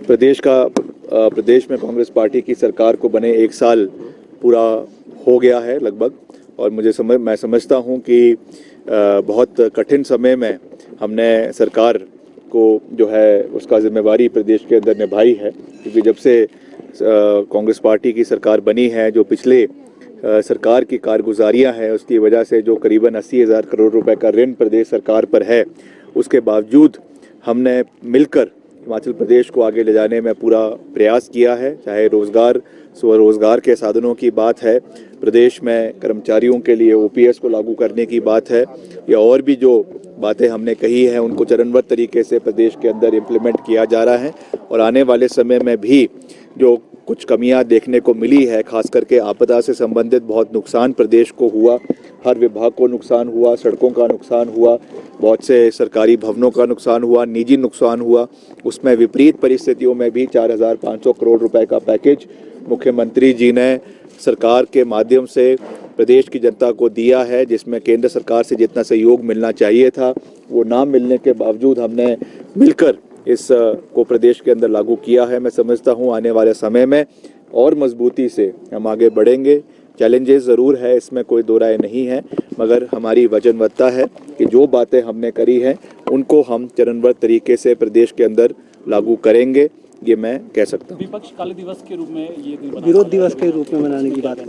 प्रदेश में कांग्रेस पार्टी की सरकार को बने 1 साल पूरा हो गया है लगभग। और मैं समझता हूं कि बहुत कठिन समय में हमने सरकार को जो है उसका जिम्मेवारी प्रदेश के अंदर निभाई है, क्योंकि जब से कांग्रेस पार्टी की सरकार बनी है, जो पिछले सरकार की कारगुजारियां हैं, उसकी वजह से जो करीबन 80,000 करोड़ रुपए का ऋण प्रदेश सरकार पर है, उसके बावजूद हमने मिलकर हिमाचल प्रदेश को आगे ले जाने में पूरा प्रयास किया है। चाहे स्वरोजगार के साधनों की बात है, प्रदेश में कर्मचारियों के लिए ओपीएस को लागू करने की बात है, या और भी जो बातें हमने कही हैं उनको चरणबद्ध तरीके से प्रदेश के अंदर इम्प्लीमेंट किया जा रहा है। और आने वाले समय में भी जो कुछ कमियां देखने को मिली है, खास करके आपदा से संबंधित बहुत नुकसान प्रदेश को हुआ, हर विभाग को नुकसान हुआ, सड़कों का नुकसान हुआ, बहुत से सरकारी भवनों का नुकसान हुआ, निजी नुकसान हुआ, उसमें विपरीत परिस्थितियों में भी 4,500 करोड़ रुपए का पैकेज मुख्यमंत्री जी ने सरकार के माध्यम से प्रदेश की जनता को दिया है, जिसमें केंद्र सरकार से जितना सहयोग मिलना चाहिए था वो ना मिलने के बावजूद हमने मिलकर इस को प्रदेश के अंदर लागू किया है। मैं समझता हूं आने वाले समय में और मजबूती से हम आगे बढ़ेंगे। चैलेंजेस ज़रूर है, इसमें कोई दो राय नहीं है, मगर हमारी वचनबद्धता है कि जो बातें हमने करी हैं उनको हम चरणबद्ध तरीके से प्रदेश के अंदर लागू करेंगे, ये मैं कह सकता हूँ। विपक्ष काले दिवस के रूप में ये विरोध दिवस के रूप में मनाने की बात है।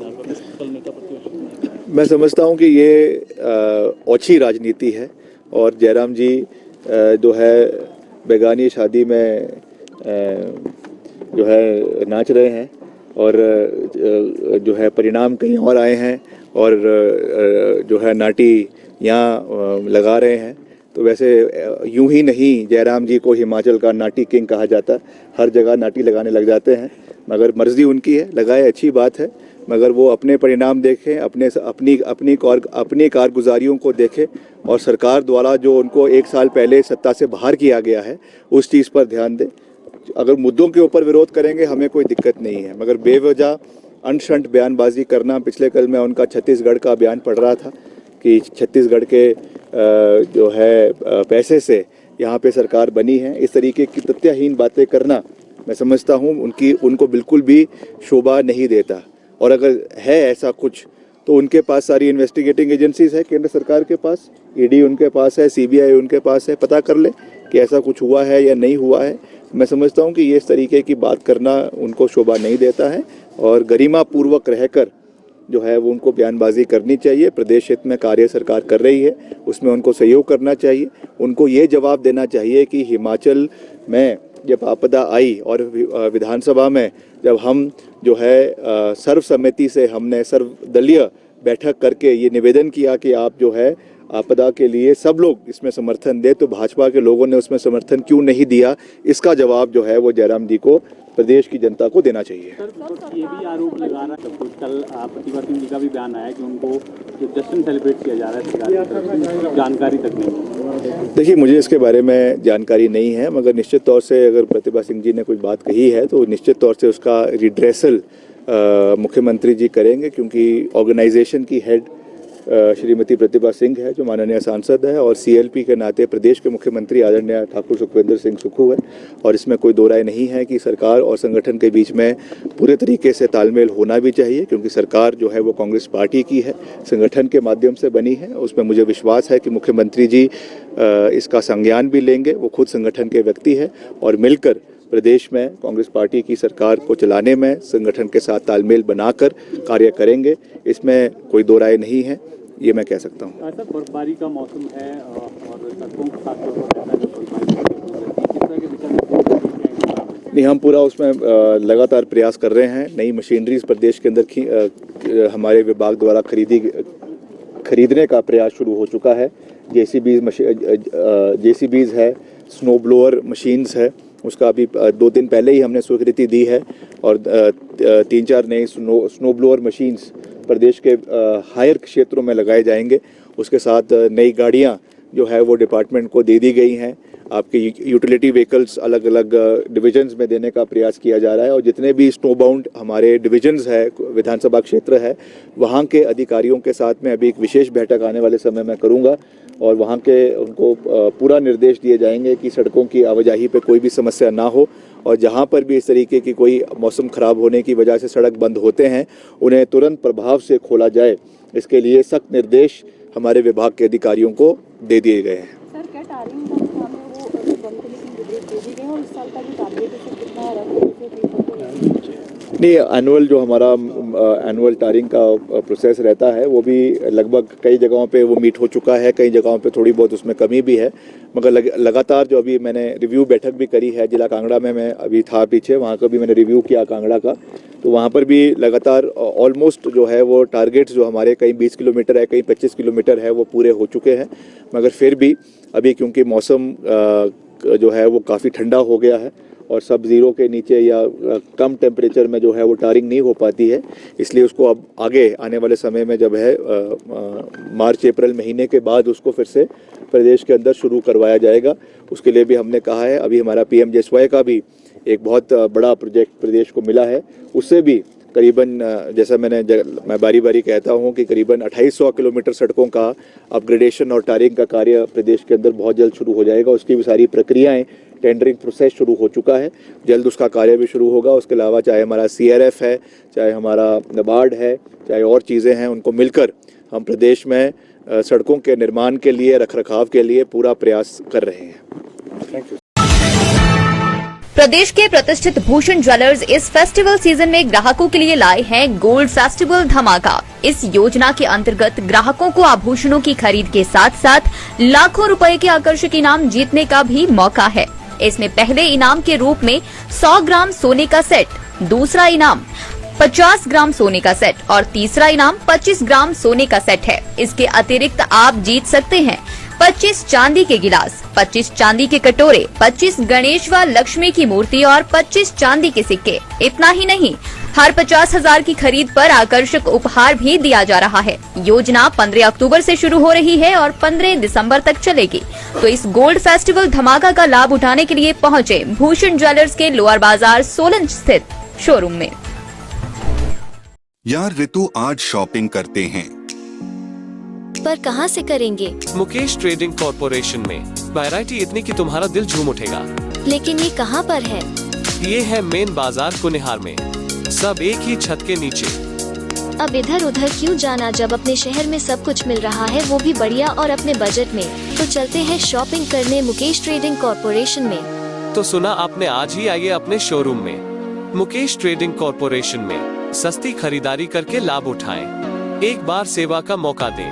मैं समझता हूँ कि ये ओछी राजनीति है, और जयराम जी जो है बेगानी शादी में जो है नाच रहे हैं, और जो है परिणाम कहीं और आए हैं, और जो है नाटी यहाँ लगा रहे हैं। तो वैसे यूं ही नहीं जयराम जी को हिमाचल का नाटी किंग कहा जाता, हर जगह नाटी लगाने लग जाते हैं, मगर मर्जी उनकी है, लगाए अच्छी बात है, मगर वो अपने परिणाम देखें, अपनी कारगुजारियों को देखें, और सरकार द्वारा जो उनको 1 साल पहले सत्ता से बाहर किया गया है उस चीज़ पर ध्यान दें। अगर मुद्दों के ऊपर विरोध करेंगे हमें कोई दिक्कत नहीं है, मगर बेवजह अनशंट बयानबाजी करना, पिछले कल मैं उनका छत्तीसगढ़ का बयान पढ़ रहा था कि छत्तीसगढ़ के जो है पैसे से यहाँ पे सरकार बनी है, इस तरीके की तथ्यहीन बातें करना मैं समझता हूँ उनको बिल्कुल भी शोभा नहीं देता। और अगर है ऐसा कुछ तो उनके पास सारी इन्वेस्टिगेटिंग एजेंसीज है, केंद्र सरकार के पास ईडी उनके पास है, सीबीआई उनके पास है, पता कर ले कि ऐसा कुछ हुआ है या नहीं हुआ है। मैं समझता हूँ कि ये इस तरीके की बात करना उनको शोभा नहीं देता है, और गरिमा पूर्वक रहकर जो है वो उनको बयानबाजी करनी चाहिए। प्रदेश हित में कार्य सरकार कर रही है, उसमें उनको सहयोग करना चाहिए। उनको ये जवाब देना चाहिए कि हिमाचल में जब आपदा आई और विधानसभा में जब हम जो है सर्वसम्मति से हमने सर्वदलीय बैठक करके ये निवेदन किया कि आप जो है आपदा के लिए सब लोग इसमें समर्थन दें, तो भाजपा के लोगों ने उसमें समर्थन क्यों नहीं दिया, इसका जवाब जो है वो जयराम जी को प्रदेश की जनता को देना चाहिए। सर, ये भी आरोप लगा रहा है, कल प्रतिभा सिंह जी का भी बयान आया कि उनको जो जश्न सेलिब्रेट किया जा रहा है जानकारी तक नहीं। देखिए, मुझे इसके बारे में जानकारी नहीं है, मगर निश्चित तौर से अगर प्रतिभा सिंह जी ने कुछ बात कही है तो निश्चित तौर से उसका रिड्रेसल मुख्यमंत्री जी करेंगे, क्योंकि ऑर्गेनाइजेशन की हेड श्रीमती प्रतिभा सिंह है जो माननीय सांसद है, और सीएलपी के नाते प्रदेश के मुख्यमंत्री आदरणीय ठाकुर सुखविंदर सिंह सुक्खू है। और इसमें कोई दो राय नहीं है कि सरकार और संगठन के बीच में पूरे तरीके से तालमेल होना भी चाहिए, क्योंकि सरकार जो है वो कांग्रेस पार्टी की है, संगठन के माध्यम से बनी है। उसमें मुझे विश्वास है कि मुख्यमंत्री जी इसका संज्ञान भी लेंगे, वो खुद संगठन के व्यक्ति है, और मिलकर प्रदेश में कांग्रेस पार्टी की सरकार को चलाने में संगठन के साथ तालमेल बनाकर कार्य करेंगे। इसमें कोई दो राय नहीं है, ये मैं कह सकता हूँ। सर, बर्फबारी का मौसम है और सड़कों के साथ नहीं, हम पूरा उसमें लगातार प्रयास कर रहे हैं। नई मशीनरीज प्रदेश के अंदर हमारे विभाग द्वारा खरीदने का प्रयास शुरू हो चुका है। जेसीबीज है, स्नो ब्लोअर मशीन्स है, उसका अभी 2 दिन पहले ही हमने स्वीकृति दी है, और 3-4 नए स्नो ब्लोअर मशीन्स प्रदेश के हायर क्षेत्रों में लगाए जाएंगे। उसके साथ नई गाड़ियां जो है वो डिपार्टमेंट को दे दी गई हैं। आपके यूटिलिटी व्हीकल्स अलग अलग डिविजन्स में देने का प्रयास किया जा रहा है, और जितने भी स्नो बाउंड हमारे डिविजन्स है, विधानसभा क्षेत्र है, वहाँ के अधिकारियों के साथ में अभी एक विशेष बैठक आने वाले समय में करूँगा, और वहाँ के उनको पूरा निर्देश दिए जाएंगे कि सड़कों की आवाजाही पे कोई भी समस्या ना हो, और जहाँ पर भी इस तरीके की कोई मौसम ख़राब होने की वजह से सड़क बंद होते हैं उन्हें तुरंत प्रभाव से खोला जाए। इसके लिए सख्त निर्देश हमारे विभाग के अधिकारियों को दे दिए गए हैं। सर, क्या टारिंग का काम है वो बंद करने की निर्देश दे दिए गए हैं और इस साल का जो टारगेट है सर कितना है? नहीं, एनुअल जो हमारा एनुअल टारिंग का प्रोसेस रहता है वो भी लगभग कई जगहों पे वो मीट हो चुका है, कई जगहों पे थोड़ी बहुत उसमें कमी भी है, मगर लगातार जो अभी मैंने रिव्यू बैठक भी करी है जिला कांगड़ा में, मैं अभी था पीछे, वहाँ का भी मैंने रिव्यू किया कांगड़ा का, तो वहाँ पर भी लगातार ऑलमोस्ट जो है वो टारगेट्स जो हमारे कहीं 20 किलोमीटर है, कहीं 25 किलोमीटर है, वो पूरे हो चुके हैं। मगर फिर भी अभी क्योंकि मौसम जो है वो काफ़ी ठंडा हो गया है और सब ज़ीरो के नीचे या कम टेम्परेचर में जो है वो टारिंग नहीं हो पाती है, इसलिए उसको अब आगे आने वाले समय में जब है मार्च अप्रैल महीने के बाद उसको फिर से प्रदेश के अंदर शुरू करवाया जाएगा। उसके लिए भी हमने कहा है, अभी हमारा PMJSY का भी एक बहुत बड़ा प्रोजेक्ट प्रदेश को मिला है, उससे भी करीबन जैसा मैं बारी बारी कहता हूँ कि करीबन 2800 किलोमीटर सड़कों का अपग्रेडेशन और टारिंग का कार्य प्रदेश के अंदर बहुत जल्द शुरू हो जाएगा। उसकी भी सारी प्रक्रियाएं, टेंडरिंग प्रोसेस शुरू हो चुका है, जल्द उसका कार्य भी शुरू होगा। उसके अलावा चाहे हमारा CRF है, चाहे हमारा NABARD है, चाहे और चीज़ें हैं, उनको मिलकर हम प्रदेश में सड़कों के निर्माण के लिए, रखरखाव के लिए पूरा प्रयास कर रहे हैं। Thank you. प्रदेश के प्रतिष्ठित भूषण ज्वेलर्स इस फेस्टिवल सीजन में ग्राहकों के लिए लाए हैं गोल्ड फेस्टिवल धमाका। इस योजना के अंतर्गत ग्राहकों को आभूषणों की खरीद के साथ साथ लाखों रुपए के आकर्षक इनाम जीतने का भी मौका है। इसमें पहले इनाम के रूप में 100 ग्राम सोने का सेट, दूसरा इनाम 50 ग्राम सोने का सेट और तीसरा इनाम 25 ग्राम सोने का सेट है। इसके अतिरिक्त आप जीत सकते हैं 25 चांदी के गिलास, 25 चांदी के कटोरे, 25 गणेश व लक्ष्मी की मूर्ति और 25 चांदी के सिक्के। इतना ही नहीं, हर 50,000 की खरीद पर आकर्षक उपहार भी दिया जा रहा है। योजना 15 अक्टूबर से शुरू हो रही है और 15 दिसंबर तक चलेगी। तो इस गोल्ड फेस्टिवल धमाका का लाभ उठाने के लिए पहुंचे भूषण ज्वेलर्स के लोअर बाजार सोलन स्थित शोरूम में। यार ऋतु, आज शॉपिंग करते हैं, पर कहां से करेंगे? मुकेश ट्रेडिंग कॉर्पोरेशन में वैरायटी इतनी कि तुम्हारा दिल झूम उठेगा। लेकिन ये कहां पर है? ये है मेन बाजार कुनिहार में, सब एक ही छत के नीचे। अब इधर उधर क्यों जाना जब अपने शहर में सब कुछ मिल रहा है, वो भी बढ़िया और अपने बजट में। तो चलते हैं शॉपिंग करने मुकेश ट्रेडिंग कॉर्पोरेशन में। तो सुना आपने, आज ही आइए अपने शोरूम में। मुकेश ट्रेडिंग कॉर्पोरेशन में सस्ती खरीदारी करके लाभ उठाएं। एक बार सेवा का मौका दें।